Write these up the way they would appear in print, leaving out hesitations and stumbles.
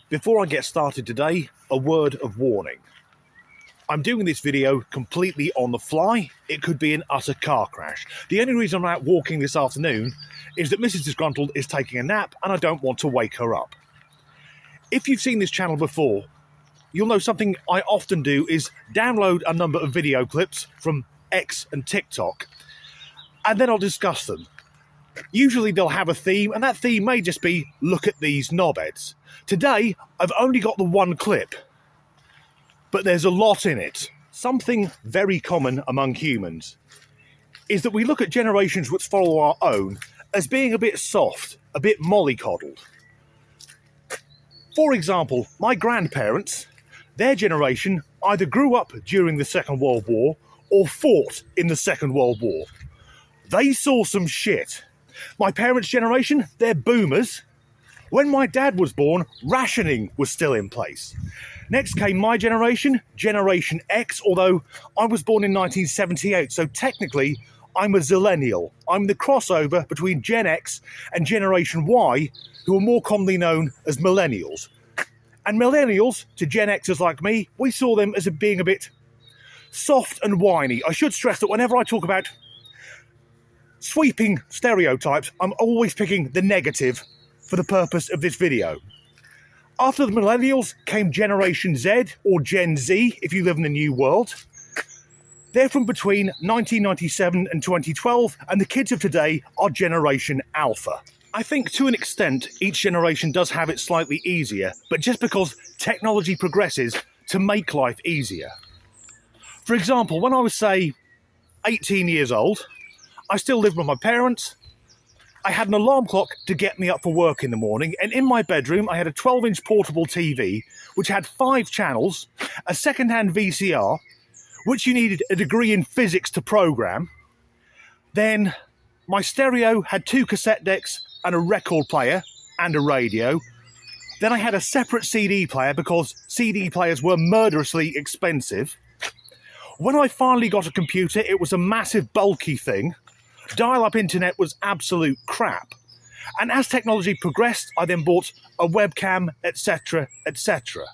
Before I get started today, a word of warning. I'm doing this video completely on the fly. It could be an utter car crash. The only reason I'm out walking this afternoon is that Mrs. Disgruntled is taking a nap and I don't want to wake her up. If you've seen this channel before, you'll know something I often do is download a number of video clips from X and TikTok, and then I'll discuss them. Usually they'll have a theme, and that theme may just be, look at these knobheads. Today, I've only got the one clip, but there's a lot in it. Something very common among humans is that we look at generations which follow our own as being a bit soft, a bit mollycoddled. For example, my grandparents, their generation either grew up during the Second World War or fought in the Second World War. They saw some shit. My parents' generation, they're boomers. When my dad was born, rationing was still in place. Next came my generation, Generation X, although I was born in 1978, so technically I'm a zillennial. I'm the crossover between Gen X and Generation Y, who are more commonly known as millennials. And millennials, to Gen Xers like me, we saw them as being a bit soft and whiny. I should stress that whenever I talk about sweeping stereotypes, I'm always picking the negative for the purpose of this video. After the millennials came Generation Z, or Gen Z if you live in the new world. They're from between 1997 and 2012, and the kids of today are Generation Alpha. I think to an extent each generation does have it slightly easier, but just because technology progresses to make life easier. For example, when I was, say, 18 years old, I still lived with my parents. I had an alarm clock to get me up for work in the morning, and in my bedroom I had a 12-inch portable TV which had 5 channels, a second-hand VCR, which you needed a degree in physics to program. Then my stereo had 2 cassette decks and a record player and a radio. Then I had a separate CD player because CD players were murderously expensive. When I finally got a computer, it was a massive bulky thing. Dial-up internet was absolute crap. And as technology progressed, I then bought a webcam, etc., etc.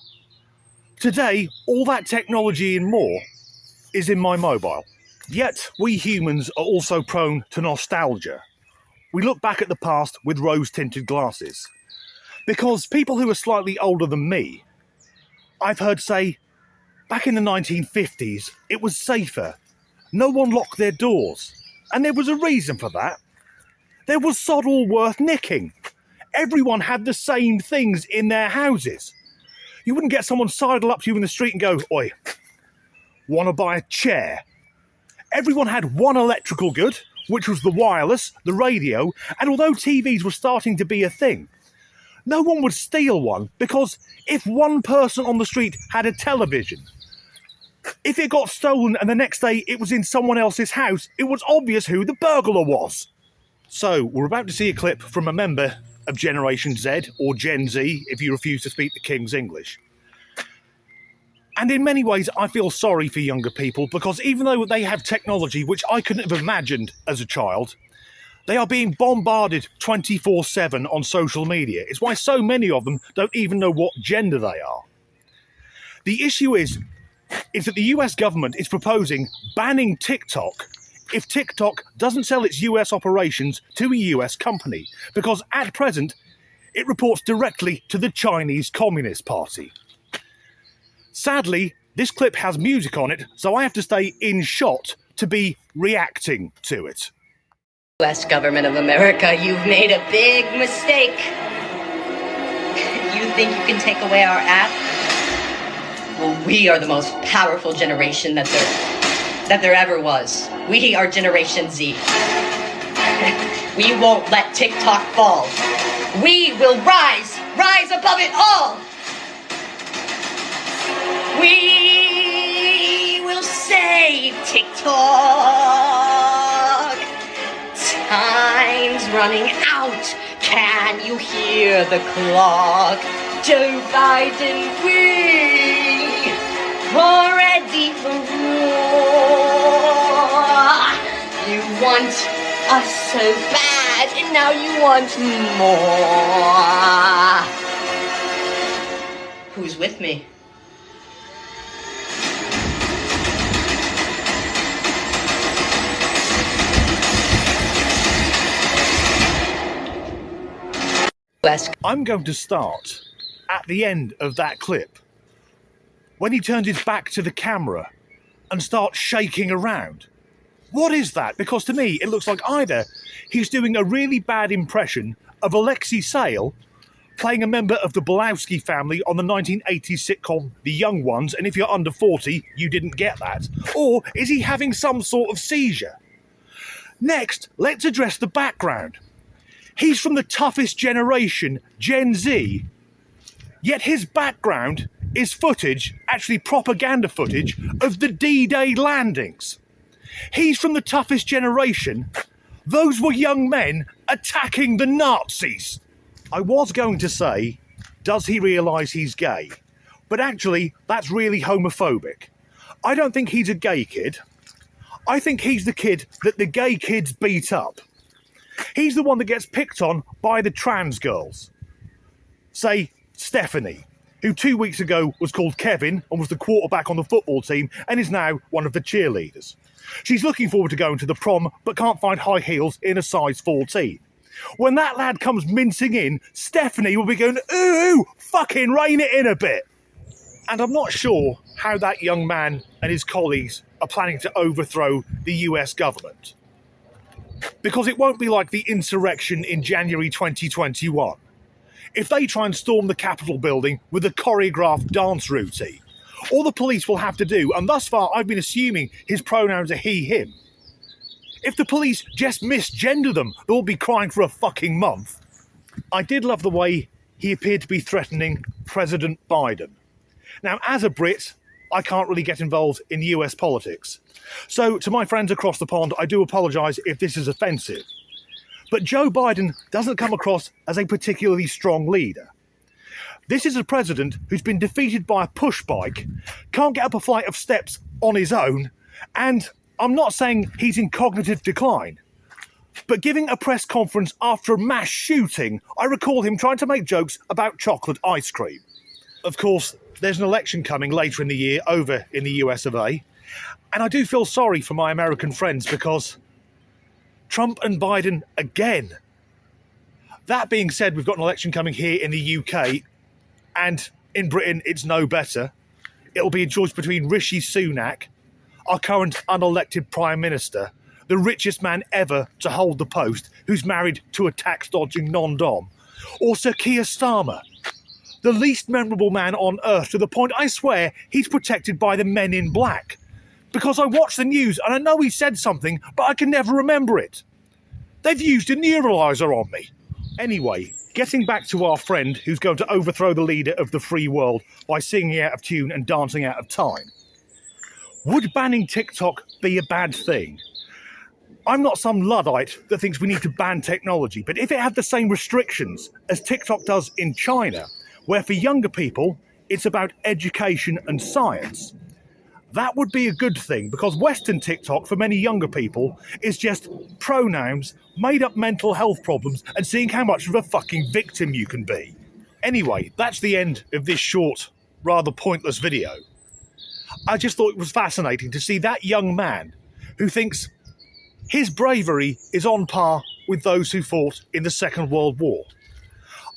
Today, all that technology and more is in my mobile. Yet, we humans are also prone to nostalgia. We look back at the past with rose-tinted glasses. Because people who are slightly older than me, I've heard say, back in the 1950s, it was safer. No one locked their doors. And there was a reason for that. There was sod all worth nicking. Everyone had the same things in their houses. You wouldn't get someone sidle up to you in the street and go, "Oi, want to buy a chair?" Everyone had one electrical good, which was the wireless, the radio, and although TVs were starting to be a thing, no one would steal one because if one person on the street had a television, if it got stolen and the next day it was in someone else's house, it was obvious who the burglar was. So, we're about to see a clip from a member of Generation Z, or Gen Z, if you refuse to speak the King's English. And in many ways, I feel sorry for younger people because even though they have technology which I couldn't have imagined as a child, they are being bombarded 24/7 on social media. It's why so many of them don't even know what gender they are. The issue is that the US government is proposing banning TikTok if TikTok doesn't sell its US operations to a US company, because at present it reports directly to the Chinese Communist Party. Sadly, this clip has music on it, so I have to stay in shot to be reacting to it. US government of America, you've made a big mistake. You think you can take away our app? Well, we are the most powerful generation that there ever was. We are Generation Z. We won't let TikTok fall. We will rise above it all. We will save TikTok. Time's running out. Can you hear the clock? Joe Biden, we are ready for war. You want us so bad, and now you want more. with me. I'm going to start at the end of that clip when he turns his back to the camera and starts shaking around. What is that? Because to me, it looks like either he's doing a really bad impression of Alexei Sayle playing a member of the Bolowski family on the 1980s sitcom The Young Ones, and if you're under 40, you didn't get that. Or is he having some sort of seizure? Next, let's address the background. He's from the toughest generation, Gen Z, yet his background is footage, actually propaganda footage, of the D-Day landings. He's from the toughest generation. Those were young men attacking the Nazis. I was going to say, does he realise he's gay? But actually, that's really homophobic. I don't think he's a gay kid. I think he's the kid that the gay kids beat up. He's the one that gets picked on by the trans girls. Say, Stephanie, who 2 weeks ago was called Kevin and was the quarterback on the football team and is now one of the cheerleaders. She's looking forward to going to the prom but can't find high heels in a size 14. When that lad comes mincing in, Stephanie will be going, ooh, fucking rein it in a bit. And I'm not sure how that young man and his colleagues are planning to overthrow the US government. Because it won't be like the insurrection in January 2021. If they try and storm the Capitol building with a choreographed dance routine, all the police will have to do, and thus far I've been assuming his pronouns are he, him. If the police just misgender them, they'll be crying for a fucking month. I did love the way he appeared to be threatening President Biden. Now, as a Brit, I can't really get involved in US politics. So, to my friends across the pond, I do apologise if this is offensive. But Joe Biden doesn't come across as a particularly strong leader. This is a president who's been defeated by a push bike, can't get up a flight of steps on his own, and I'm not saying he's in cognitive decline. But giving a press conference after a mass shooting, I recall him trying to make jokes about chocolate ice cream. Of course, there's an election coming later in the year over in the US of A, and I do feel sorry for my American friends because Trump and Biden again. That being said, we've got an election coming here in the UK, and in Britain it's no better. It'll be a choice between Rishi Sunak, our current unelected Prime Minister, the richest man ever to hold the post, who's married to a tax-dodging non-dom, or Sir Keir Starmer, the least memorable man on earth, to the point I swear he's protected by the men in black. Because I watch the news and I know he said something, but I can never remember it. They've used a neuralizer on me. Anyway, getting back to our friend who's going to overthrow the leader of the free world by singing out of tune and dancing out of time. Would banning TikTok be a bad thing? I'm not some Luddite that thinks we need to ban technology, but if it had the same restrictions as TikTok does in China, where for younger people, it's about education and science, that would be a good thing, because Western TikTok, for many younger people, is just pronouns, made-up mental health problems, and seeing how much of a fucking victim you can be. Anyway, that's the end of this short, rather pointless video. I just thought it was fascinating to see that young man who thinks his bravery is on par with those who fought in the Second World War.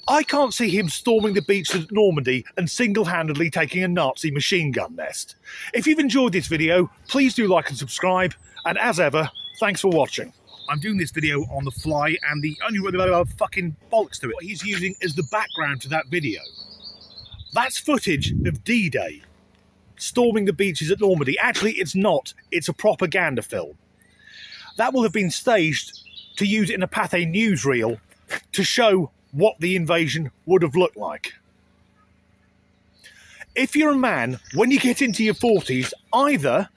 I can't see him storming the beaches at Normandy and single-handedly taking a Nazi machine gun nest. If you've enjoyed this video, please do like and subscribe, and as ever, thanks for watching. I'm doing this video on the fly, and the only fucking bollocks to it, what he's using as the background to that video. That's footage of D-Day, storming the beaches at Normandy. Actually, it's not. It's a propaganda film. That will have been staged to use it in a Pathé newsreel to show what the invasion would have looked like. If you're a man, when you get into your 40s, either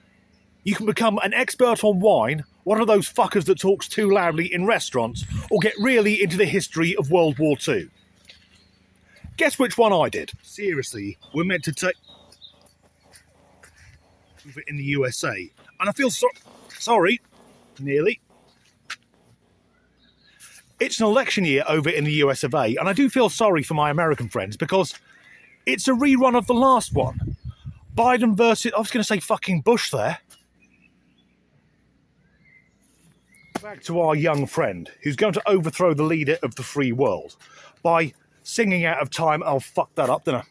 you can become an expert on wine, one of those fuckers that talks too loudly in restaurants, or get really into the history of World War II. Guess which one I did? Seriously, we're meant to take in the USA. And I feel sorry, nearly. It's an election year over in the US of A, and I do feel sorry for my American friends because It's a rerun of the last one. Biden versus, I was going to say fucking Bush there. Back to our young friend, who's going to overthrow the leader of the free world by singing out of time. Oh, fuck that up, didn't I?